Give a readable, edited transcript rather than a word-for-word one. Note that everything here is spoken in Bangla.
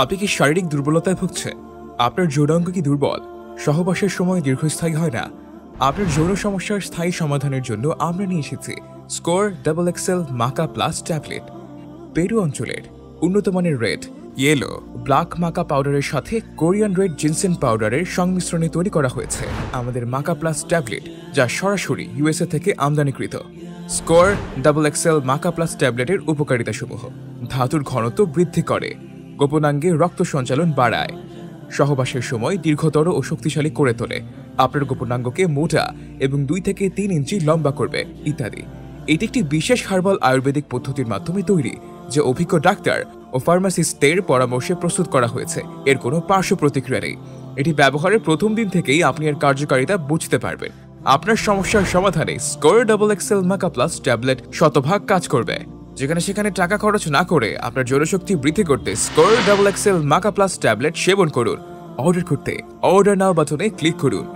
আপনি কি শারীরিক দুর্বলতায় ভুগছেন? আপনার যৌনাঙ্গ কি দুর্বল? সহবাসের সময় দীর্ঘস্থায়ী হয় না? আপনার যৌন সমস্যার স্থায়ী সমাধানের জন্য আমরা নিয়ে এসেছি score double excel maca plus tablet. Peru অঞ্চলের উন্নত মানের রেড, ইয়েলো, ব্ল্যাক মাকা পাউডারের সাথে কোরিয়ান রেড জিনসেন পাউডারের সংমিশ্রণে তৈরি করা হয়েছে আমাদের মাকা প্লাস ট্যাবলেট, যা সরাসরি ইউএসএ থেকে আমদানিকৃত। Score double excel maca plus ট্যাবলেটের উপকারিতাসমূহ: ধাতুর ঘনত্ব বৃদ্ধি করে, গোপনাঙ্গে রক্ত সঞ্চালন বাড়ায়, সহবাসের সময় দীর্ঘতর ও শক্তিশালী করে তোলে, আপনার গোপনাঙ্গকে মোটা এবং 2 থেকে 3 ইঞ্চি লম্বা করবে ইত্যাদি। এটি একটি বিশেষ হার্বাল আয়ুর্বেদিক পদ্ধতির মাধ্যমে তৈরি, যে অভিজ্ঞ ডাক্তার ও ফার্মাসিস্টদের পরামর্শে প্রস্তুত করা হয়েছে। এর কোনো পার্শ্ব প্রতিক্রিয়া নেই। এটি ব্যবহারের প্রথম দিন থেকেই আপনি এর কার্যকারিতা বুঝতে পারবেন। আপনার সমস্যার সমাধানে score double excel maca plus tablet শতভাগ কাজ করবে। যেখানে সেখানে টাকা খরচ না করে আপনার জনশক্তি বৃদ্ধি করতে score double excel maca plus tablet সেবন করুন। অর্ডার করতে অর্ডার নাও বাটনে ক্লিক করুন।